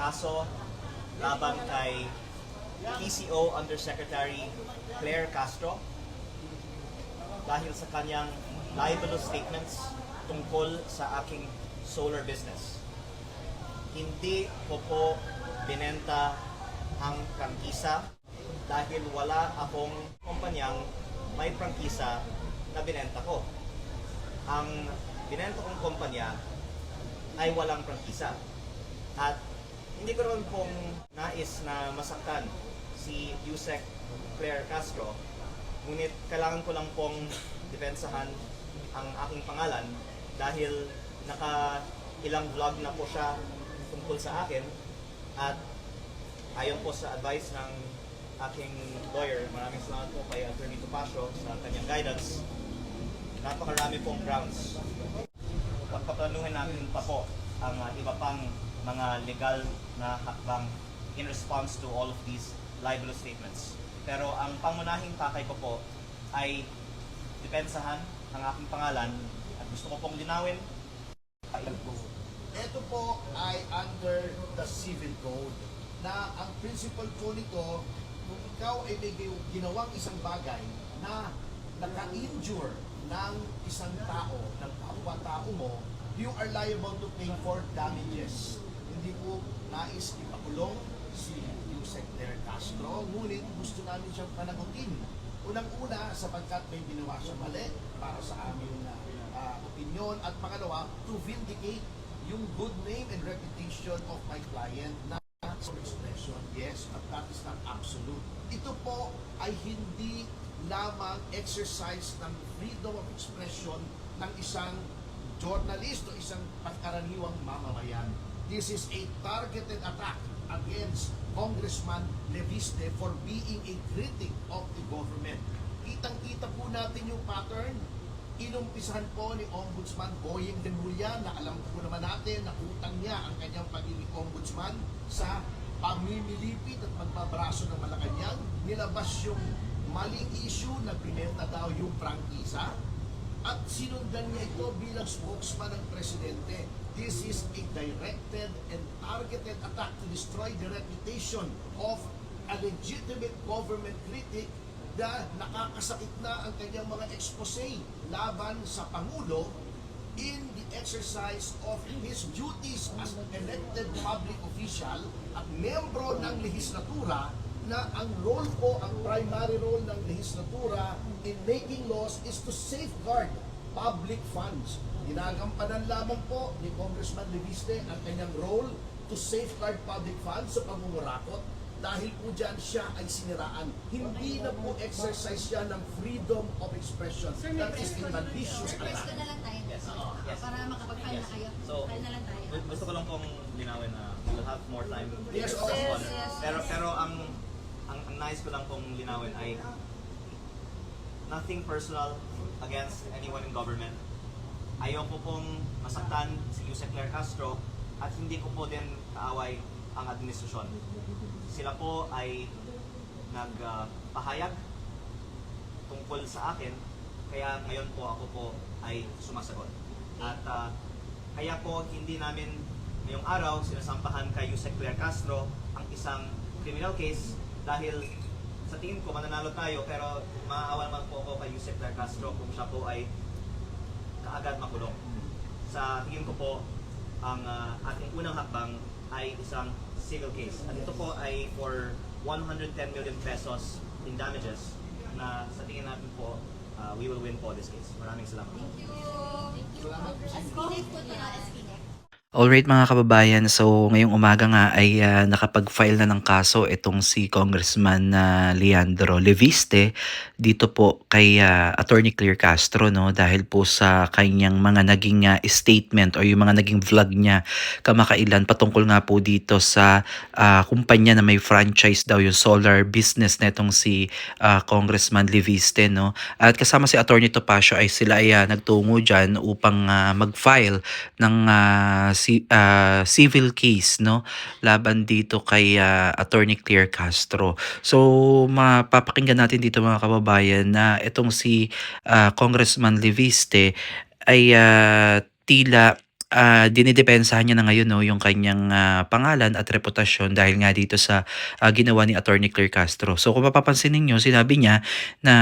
kaso laban kay PCO Undersecretary Claire Castro dahil sa kanyang libelous statements tungkol sa aking solar business. Hindi ko po binenta ang prangkisa dahil wala akong kumpanyang may prangkisa na binenta ko. Ang binenta kong kumpanya ay walang prangkisa. At hindi ko naman pong nais na masaktan si Yusek Claire Castro, ngunit kailangan ko lang pong depensahan ang aking pangalan dahil ilang vlog na po siya tungkol sa akin at ayon po sa advice ng aking lawyer, maraming salamat po kay Attorney Topacio sa kanyang guidance. Napakarami pong grounds. Pagpaplanuhin namin pa po ang iba pang mga legal na hakbang in response to all of these libelous statements. Pero ang pangunahing pakay ko po ay depensahan ang aking pangalan at gusto ko pong linawin. Ito po ay under the civil code na ang principle po nito, kung ikaw ay may ginawang isang bagay na naka-injure ng isang tao, ng kapwa-tao mo, you are liable to pay for damages. Hindi po nais ipakulong si Yusek Claire Castro, ngunit gusto namin siyang panagutin. Unang-una, sapagkat may ginawa siya mali para sa aming opinion, at pangalawa, to vindicate yung good name and reputation of my client na expression. Yes, but that is not absolute. Ito po ay hindi lamang exercise ng freedom of expression ng isang journalist o isang pangkaraniwang mamamayan. This is a targeted attack against Congressman Leviste for being a critic of the government. Kitang-kita po natin yung pattern. Inumpisahan po ni Ombudsman Boyeng Demulla, na alam po naman natin na utang niya ang kanyang pagiging ombudsman sa pamimilipit at pagbabraso ng Malacanang. Nilabas yung maling issue na binenta daw yung prangkisa at sinundan niya ito bilang spokesman ng presidente. This is a directed and targeted attack to destroy the reputation of a legitimate government critic na nakakasakit na ang kanyang mga expose laban sa Pangulo in the exercise of his duties as elected public official at membro ng lehislatura, na ang role po, ang primary role ng lehislatura in making laws is to safeguard public funds. Ginagampanan lamang po ni Congressman Leviste ang kanyang role to safeguard public funds sa pangungurakot. Dahil po dyan siya ay siniraan. Hindi na po exercise siya ng freedom of expression. Sir, That is a malicious Sir, press attack. ko na lang tayo. Yes. Yes. Para makapag-file na kayo. So, File na lang tayo. gusto ko lang pong linawin na we'll have more time. Yes, to of respond. course. Yes. Pero ang nais ko lang pong linawin ay nothing personal against anyone in government. Ayaw ko pong masaktan si Yusek Claire Castro at hindi ko po din kaaway ang administrasyon. Sila po ay nagpahayag tungkol sa akin, kaya ngayon po ako po ay sumasagot. At kaya po hindi namin ngayong araw sinasampahan kay Yusek Claire Castro ang isang criminal case dahil sa tingin ko mananalo tayo, pero maaawa naman po ako kay Yusek Claire Castro kung siya po ay kaagad makulong. Sa tingin ko po ang ating unang hakbang ay isang civil case. At ito po ay for 110 million pesos in damages na sa tingin natin po we will win po this case. Maraming salamat. Thank you. Thank you. Espinet po ito na Espinet. Alright mga kababayan, so ngayong umaga nga ay nakapag-file na ng kaso itong si Congressman Leandro Leviste dito po kay Attorney Claire Castro, no, dahil po sa kanyang mga naging statement o yung mga naging vlog niya kamakailan patungkol nga po dito sa kumpanya na may franchise daw yung solar business na itong si Congressman Leviste, no. At kasama si Attorney Topacio ay sila ay nagtungo dyan upang mag-file ng civil case, no, laban dito kay Attorney Claire Castro. So mapapakinggan natin dito mga kababayan na itong si Congressman Leviste ay tila dinidepensahan niya na ngayon 'no, yung kanyang, pangalan at reputasyon dahil nga dito sa, ginawa ni Attorney Claire Castro. So kung mapapansin ninyo sinabi niya na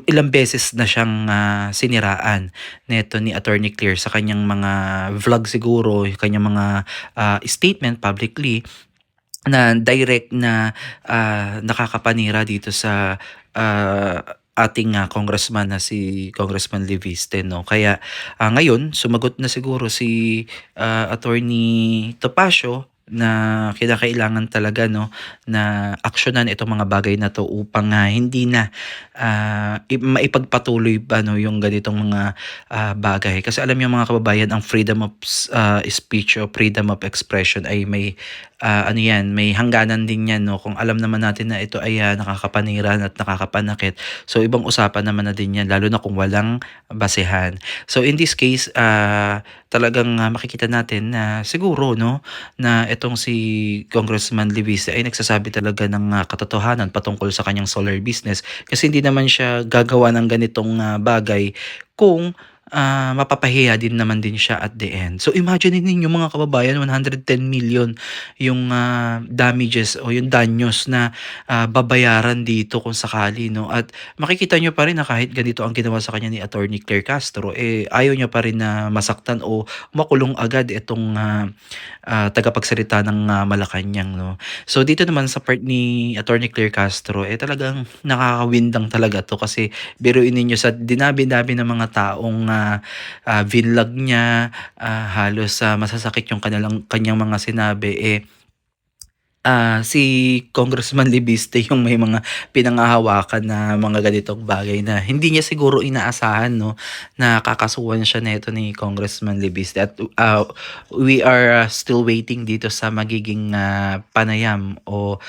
ilang beses na siyang, siniraan neto ni Attorney Claire sa kanyang mga vlog siguro, yung kanyang mga, statement publicly na direct na, nakakapanira dito sa, ating, congressman na si Congressman Leviste 'no. Kaya, ngayon sumagot na siguro si, Attorney Topacio na kinakailangan talaga 'no, na aksiyunan itong mga bagay na 'to upang, hindi na, maipagpatuloy pa 'no, yung ganitong mga, bagay. Kasi alam niyo mga kababayan ang freedom of speech o freedom of expression ay may ano yan, may hangganan din yan 'no. Kung alam naman natin na ito ay, nakakapanira at nakakapanakit, so ibang usapan naman na din yan lalo na kung walang basehan. So in this case, talagang, makikita natin na siguro 'no, na itong si Congressman Leviste ay nagsasabi talaga ng, katotohanan patungkol sa kanyang solar business. Kasi hindi naman siya gagawa ng ganitong, bagay kung mapapahiya din naman din siya at the end. So imagine ninyo mga kababayan 110 million yung, damages o yung danyos na, babayaran dito kung sakali 'no. At makikita niyo pa rin na kahit ganito ang ginawa sa kanya ni Attorney Claire Castro, ayaw niya pa rin na masaktan o makulong agad itong, tagapagsalita ng, Malacanang 'no. So dito naman sa part ni Attorney Claire Castro, talagang nakakawindang talaga 'to kasi biruin ninyo sa dinabi-dabi ng mga taong, vinlog niya, halos, masasakit yung kanyang mga sinabi, si Congressman Libiste yung may mga pinanghahawakan na mga ganitong bagay na hindi niya siguro inaasahan 'no, na kakasuhan siya nito ni Congressman Libiste at, we are, still waiting dito sa magiging, panayam o,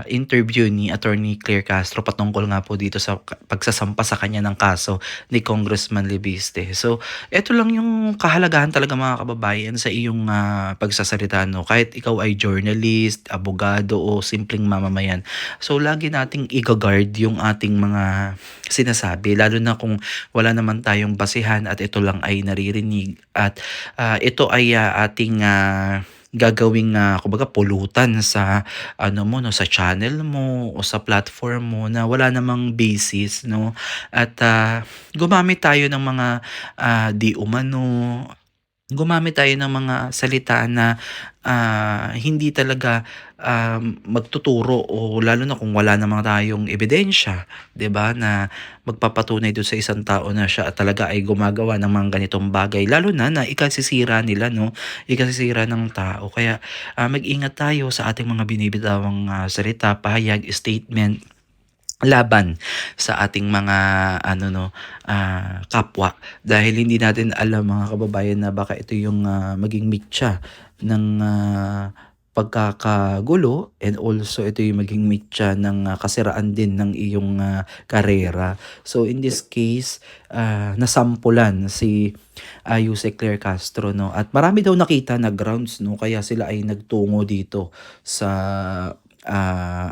interview ni Attorney Claire Castro patungkol nga po dito sa pagsasampa sa kanya ng kaso ni Congressman Libiste. So, eto lang yung kahalagahan talaga mga kababayan sa iyong, pagsasalita 'no, kahit ikaw ay journalist, abogado o simpleng mamamayan. So lagi nating i-guard yung ating mga sinasabi lalo na kung wala naman tayong basehan at ito lang ay naririnig at ito ay ating gagawing kumbaga pulutan sa ano mo no sa channel mo o sa platform mo na wala namang basis no at gumamit tayo ng mga di umano gumamit tayo ng mga salita na hindi talaga, magtuturo o lalo na kung wala namang tayong ebidensya, 'di ba, na magpapatunay dun sa isang tao na siya talaga ay gumagawa ng mga ganitong bagay. Lalo na ikasisira nila 'no, ikasisira ng tao. Kaya, mag-ingat tayo sa ating mga binibitawang, salita, pahayag, statement laban sa ating mga ano 'no, kapwa. Dahil hindi natin alam mga kababayan na baka ito yung, maging mitya ng, pagkakagulo and also ito yung maging mitya ng, kasiraan din ng iyong, karera. So in this case, nasampulan si, Yusek Claire Castro 'no at marami daw nakita na grounds 'no kaya sila ay nagtungo dito sa,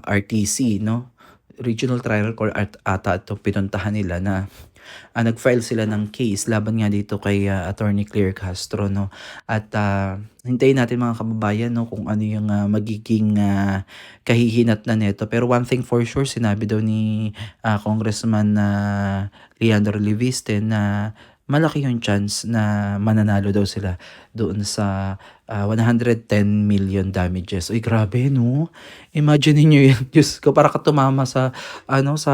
RTC 'no. Regional Trial Court ata itong pinuntahan nila na, nag-file sila ng case laban nga dito kay, Attorney Claire Castro 'no. At, hintayin natin mga kababayan 'no kung ano yung, magiging, kahihinatnan nito. Pero one thing for sure sinabi daw ni, Congressman, Leandro Leviste na malaki yung chance na mananalo daw sila doon sa, 110 million damages. Uy grabe 'no. Imagine niyo 'yan, Diyos ko para ka tumama sa ano, sa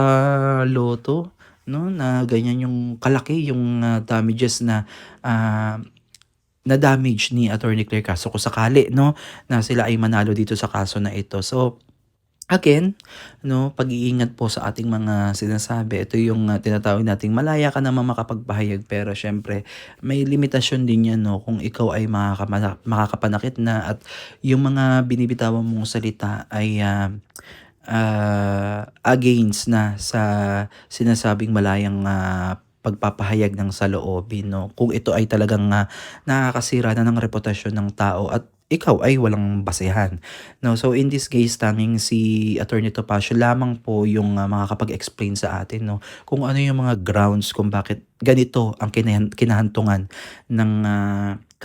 lotto 'no, na ganyan yung kalaki yung, damages na, na-damage ni Attorney Claire Castro kung sakali 'no, na sila ay manalo dito sa kaso na ito. So, again 'no, pag-iingat po sa ating mga sinasabi. Ito yung, tinatawag nating malaya ka namang makapagpahayag pero siyempre may limitasyon din 'yan 'no, kung ikaw ay makakapanakit na at yung mga binibitawan mong salita ay, against na sa sinasabing malayang, pagpapahayag ng saloobin 'no. Kung ito ay talagang, nakakasira na ng reputasyon ng tao at ikaw ay walang basehan 'no. So in this case tanging si Attorney Topacio lamang po yung, makakapag-explain sa atin 'no, kung ano yung mga grounds kung bakit ganito ang kinahantungan ng,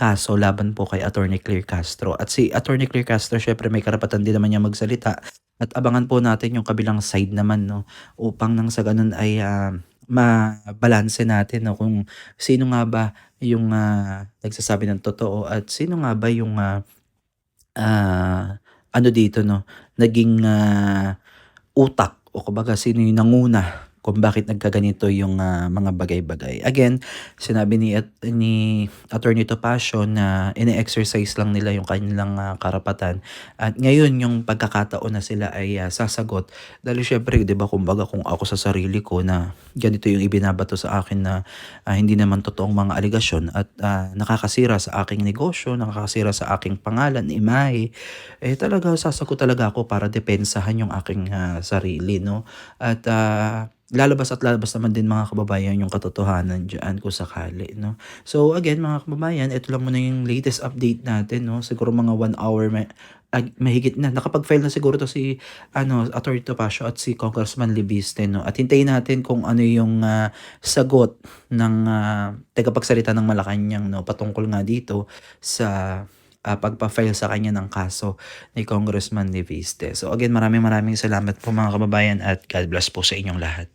kaso laban po kay Attorney Claire Castro. At si Attorney Claire Castro, syempre may karapatan din naman niya magsalita. At abangan po natin yung kabilang side naman, no, upang nang sa ganun ay mabalanse natin, no, kung sino nga ba yung nagsasabi ng totoo at sino nga ba yung ano dito, no, naging utak o kumbaga sino yung nanguna kung bakit nagkaganito yung mga bagay-bagay. Again, sinabi ni Attorney Topacio na ine-exercise lang nila yung kanilang karapatan. At ngayon yung pagkakataon na sila ay sasagot. Dahil syempre, 'di ba, kumbaga kung ako sa sarili ko na ganito yung ibinabato sa akin na hindi naman totoong mga aligasyon at nakakasira sa aking negosyo, nakakasira sa aking pangalan, imahe, talaga sasagot talaga ako para depensahan yung aking sarili, no? At lalabas at lalabas naman din mga kababayan yung katotohanan diyan kung sakali, no? So again mga kababayan, ito lang muna yung latest update natin, no? Siguro mga 1 hour mahigit na. Nakapag-file na siguro to si Attorney Topacio at si Congressman Libiste, no? At hintayin natin kung ano yung sagot ng tagapagsalita ng Malacanang, no, patungkol nga dito sa pagpa-file sa kanya ng kaso ni Congressman Libiste. So again, maraming salamat po mga kababayan at God bless po sa inyong lahat.